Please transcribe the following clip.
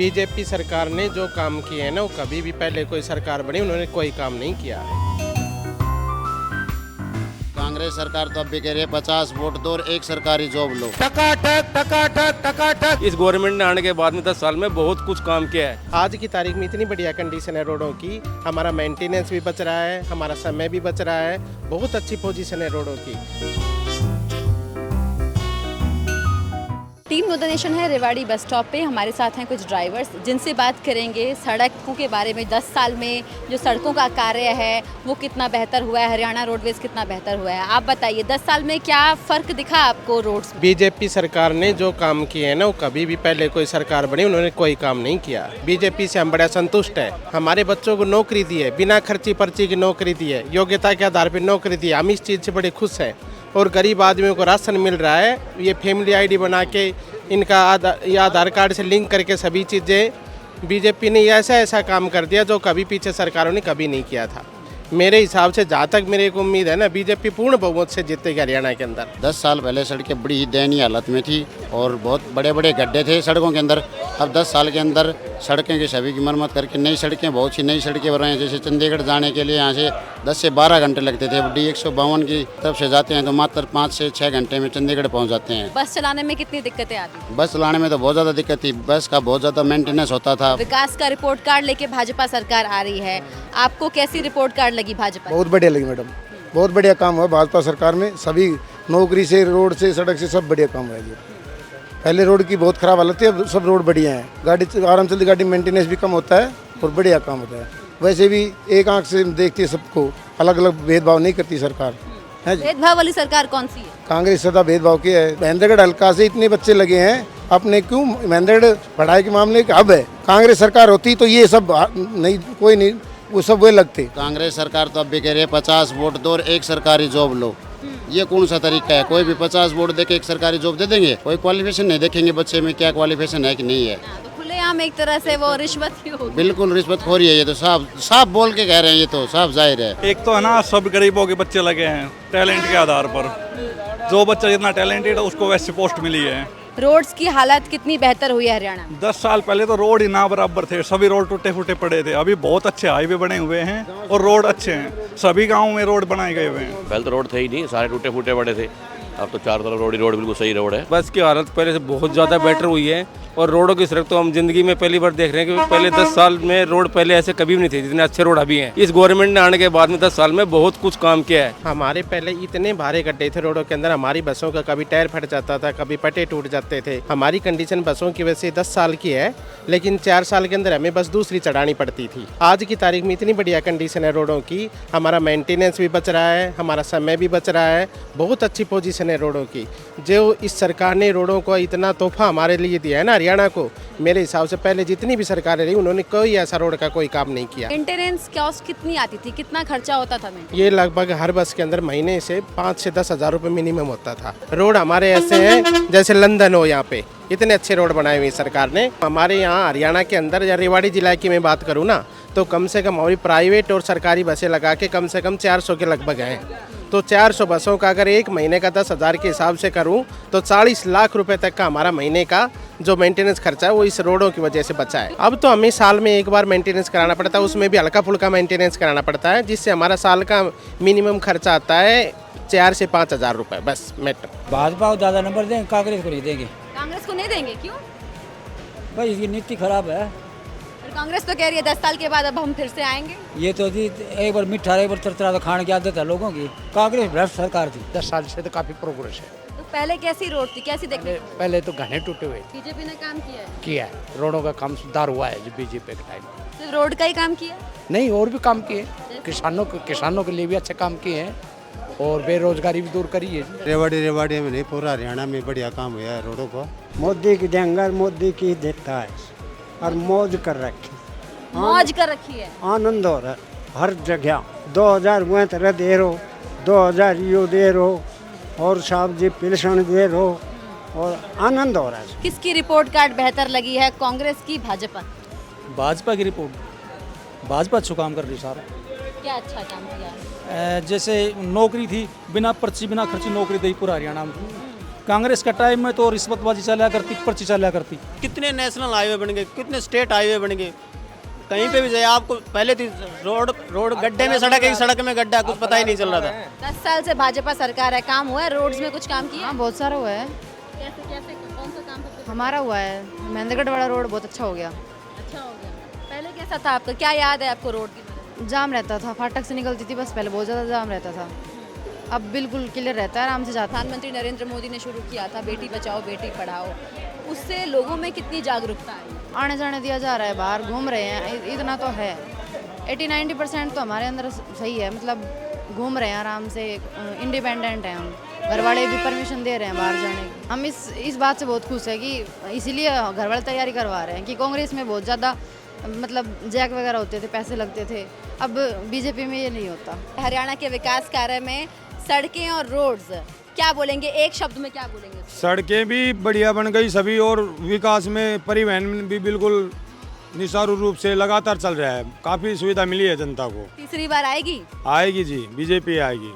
BJP सरकार ने जो काम किए हैं ना, वो कभी भी पहले कोई सरकार बनी उन्होंने कोई काम नहीं किया है। कांग्रेस सरकार तो अब भी कह रही है 50 वोट दो और एक सरकारी जॉब लो। टकाटक टकाटक टकाटक। इस गवर्नमेंट ने आने के बाद में 10 साल में बहुत कुछ काम किया है। आज की तारीख में इतनी बढ़िया कंडीशन है रोडों की, हमारा मेंटेनेंस भी बच रहा है, हमारा समय भी बच रहा है, बहुत अच्छी पोजीशन है रोडों की। टीम नोदनेशन है रेवाड़ी बस स्टॉप पे। हमारे साथ हैं कुछ ड्राइवर्स जिनसे बात करेंगे सड़कों के बारे में। 10 साल में जो सड़कों का कार्य है वो कितना बेहतर हुआ है, हरियाणा रोडवेज कितना बेहतर हुआ है, आप बताइए 10 साल में क्या फ़र्क दिखा आपको रोड्स में? बीजेपी सरकार ने जो काम किए हैं ना, वो कभी भी पहले कोई सरकार बनी उन्होंने कोई काम नहीं किया। बीजेपी से हम बड़ा संतुष्ट है। हमारे बच्चों को नौकरी दी है, बिना खर्ची पर्ची की नौकरी दी है, योग्यता के आधार पर नौकरी दी है, हम इस चीज़ से बड़े खुश हैं। और गरीब आदमियों को राशन मिल रहा है, ये फैमिली आईडी बना के इनका आधार कार्ड से लिंक करके सभी चीज़ें बीजेपी ने ऐसा काम कर दिया जो कभी पीछे सरकारों ने कभी नहीं किया था। मेरे हिसाब से जहाँ तक मेरे को उम्मीद है ना, बीजेपी पूर्ण बहुमत से जीतेगी हरियाणा के अंदर। 10 साल पहले सड़कें बड़ी दयनीय हालत में थी और बहुत बड़े बड़े गड्ढे थे सड़कों के अंदर। अब 10 साल के अंदर सड़कें की सभी की मरम्मत करके नई सड़कें, बहुत सी नई सड़कें बन रही हैं। जैसे चंडीगढ़ जाने के लिए यहाँ से 10 से 12 घंटे लगते थे, डी 152 की तरफ से जाते हैं तो मात्र 5 से 6 घंटे में चंडीगढ़ पहुँच जाते हैं। बस चलाने में कितनी दिक्कतें आती? बस चलाने में तो बहुत ज़्यादा दिक्कत थी, बस का बहुत ज़्यादा मेंटेनेंस होता था। विकास का रिपोर्ट कार्ड लेके भाजपा सरकार आ रही है, आपको कैसी रिपोर्ट कार्ड लगी भाजपा? बहुत बढ़िया लगी मैडम, बहुत बढ़िया काम हुआ भाजपा सरकार में। सभी नौकरी से, रोड से, सड़क से सब बढ़िया काम हुआ है। पहले रोड की बहुत खराब हालत थी, अब सब रोड बढ़िया है, गाड़ी आराम चलती, गाड़ी मेंटेनेंस भी कम होता है और बढ़िया काम होता है। वैसे भी एक आंख से देखती है सबको, अलग अलग भेदभाव नहीं करती सरकार है जी। भेदभाव वाली सरकार कौन सी है? कांग्रेस सदा भेदभाव की है। महेंद्रगढ़ हल्का से इतने बच्चे लगे हैं अपने, क्यों महेंद्रगढ़ पढ़ाई के मामले में अब है। कांग्रेस सरकार होती तो ये सब नहीं, कोई नहीं, वो सब वे लगते। कांग्रेस सरकार तो अब भी कह रही है 50 वोट दो और एक सरकारी जॉब लो। ये कौन सा तरीका है? कोई भी 50 वोट देके एक सरकारी जॉब दे देंगे? कोई क्वालिफिकेशन नहीं देखेंगे बच्चे में क्या क्वालिफिकेशन है कि नहीं है। तो खुलेआम एक तरह से वो रिश्वत ही होगी। बिल्कुल रिश्वतखोरी है, ये तो साफ बोल के कह रहे हैं, ये तो साफ जाहिर है। एक तो है ना, सब गरीबों के बच्चे लगे हैं टैलेंट के आधार पर। जो बच्चा जितना टैलेंटेड है उसको वैसे पोस्ट मिली है। रोड्स की हालत कितनी बेहतर हुई है हरियाणा में? 10 साल पहले तो रोड ही ना बराबर थे, सभी रोड टूटे फूटे पड़े थे। अभी बहुत अच्छे हाईवे बने हुए हैं और रोड अच्छे हैं, सभी गाँव में रोड बनाए गए हुए हैं। पहले तो रोड थे ही नहीं, सारे टूटे फूटे पड़े थे। अब तो चारों तरफ रोड ही रोड, बिल्कुल सही रोड है। बस की हालत पहले से बहुत ज़्यादा बेटर हुई है और रोडों की सड़क तो हम जिंदगी में पहली बार देख रहे हैं कि पहले 10 साल में रोड पहले ऐसे कभी भी नहीं थे जितने अच्छे रोड अभी हैं। इस गवर्नमेंट ने आने के बाद में 10 साल में बहुत कुछ काम किया है। हमारे पहले इतने भारे गड्ढे थे रोडों के अंदर, हमारी बसों का कभी टायर फट जाता था, कभी पट्टे टूट जाते थे। हमारी कंडीशन बसों की वजह से 10 साल की है, लेकिन 4 साल के अंदर हमें बस दूसरी चढ़ानी पड़ती थी। आज की तारीख में इतनी बढ़िया कंडीशन है रोडों की, हमारा मेंटेनेंस भी बच रहा है, हमारा समय भी बच रहा है, बहुत अच्छी पोजीशन है रोडों की। जो इस सरकार ने रोडों को इतना तोहफा हमारे लिए दिया है ना हरियाणा को, मेरे हिसाब से पहले जितनी भी सरकारें रही उन्होंने कोई ऐसा रोड का कोई काम नहीं किया। मेंटेनेंस कॉस्ट कितनी आती थी, कितना खर्चा होता था? ये लगभग हर बस के अंदर महीने से 5 से 10 हज़ार रुपये मिनिमम होता था। रोड हमारे ऐसे हैं जैसे लंदन हो, यहाँ पे इतने अच्छे रोड बनाए हुए सरकार ने। हमारे यहाँ हरियाणा के अंदर या रेवाड़ी जिला की मैं बात करूँ ना, तो कम से कम हमारी प्राइवेट और सरकारी बसें लगा के कम से कम 400 के लगभग हैं। तो 400 बसों का अगर एक महीने का 10,000 के हिसाब से करूं तो 40 लाख रुपए तक का हमारा महीने का जो मेंटेनेंस खर्चा है वो इस रोडों की वजह से बचा है। अब तो हमें साल में एक बार मेंटेनेंस कराना पड़ता है, उसमें भी हल्का फुल्का मेंटेनेंस कराना पड़ता है, जिससे हमारा साल का मिनिमम खर्चा आता है 4 से 5 हज़ार रुपये बस मेट्रो। भाजपा को ज़्यादा नंबर देंगे, कांग्रेस को नहीं देंगे। कांग्रेस को नहीं देंगे क्यों? भाई इसकी नीति खराब है। कांग्रेस तो कह रही है 10 साल के बाद अब हम फिर से आएंगे। ये तो जी एक बार मिठा एक बार तरतरा तो खाने की आदत है लोगों की। कांग्रेस भ्रष्ट सरकार थी। 10 साल से तो काफ़ी प्रोग्रेस है। तो पहले कैसी रोड थी, कैसी देखने? पहले तो घने टूटे हुए बीजेपी ने काम किया है, रोडों का काम सुधार हुआ है बीजेपी के टाइम में। सिर्फ रोड का ही काम किया नहीं, और भी काम किए, किसानों के लिए भी अच्छे काम किए हैं और बेरोजगारी भी दूर करी है। रेवाड़ी में नहीं, पूरा हरियाणा में बढ़िया काम हुआ है रोडों को। मोदी की देंगर मोदी की देता है और मौज कर रखी है, आनंद हो रहा है हर जगह। 2000 हुए तरह दे रहो, 2000 यो दे रहो और साहब जी पेंशन दे रहो और आनंद हो रहा है। किसकी रिपोर्ट कार्ड बेहतर लगी है, कांग्रेस की भाजपा? भाजपा की रिपोर्ट। भाजपा अच्छा काम कर रही सारा। क्या अच्छा काम किया? जैसे नौकरी थी, बिना पर्ची बिना खर्ची नौकरी दी पूरा हरियाणा में। कांग्रेस का टाइम में तो रिश्वतबाजी चला करती, पर्ची चला करती। कितने नेशनल हाईवे बन गए, कितने स्टेट हाईवे बन गए, कहीं पे भी जाए आपको पहले थी रोड गड्ढे में सड़क है, सड़क में गड्ढा, कुछ पता ही नहीं चल रहा था। 10 साल से भाजपा सरकार है, काम हुआ है रोड्स में, कुछ काम किया? हाँ बहुत सारा हुआ है, कैसे कैसे कौन सा काम सबसे हमारा हुआ है। महेंद्रगढ़ वाला रोड बहुत अच्छा हो गया। अच्छा हो गया? पहले कैसा था आपका, क्या याद है आपको रोड की? जाम रहता था, फाटक से निकलती थी बस, पहले बहुत ज़्यादा जाम रहता था, अब बिल्कुल क्लियर रहता है, आराम से जाता है। प्रधानमंत्री नरेंद्र मोदी ने शुरू किया था बेटी बचाओ बेटी पढ़ाओ, उससे लोगों में कितनी जागरूकता आई? आने जाने दिया जा रहा है, बाहर घूम रहे हैं, इतना तो है। 80-90% तो हमारे अंदर सही है, मतलब घूम रहे हैं आराम से, इंडिपेंडेंट हैं हम, घर वाले भी परमिशन दे रहे हैं बाहर जाने की। हम इस बात से बहुत खुश है कि इसीलिए घर वाले तैयारी करवा रहे हैं कि कांग्रेस में बहुत ज़्यादा मतलब जैक वगैरह होते थे, पैसे लगते थे, अब बीजेपी में ये नहीं होता। हरियाणा के विकास कार्य में सड़कें और रोड्स, क्या बोलेंगे, एक शब्द में क्या बोलेंगे? सड़कें भी बढ़िया बन गई सभी, और विकास में परिवहन भी बिल्कुल निसारू रूप से लगातार चल रहा है, काफ़ी सुविधा मिली है जनता को। तीसरी बार आएगी? आएगी जी, बीजेपी आएगी।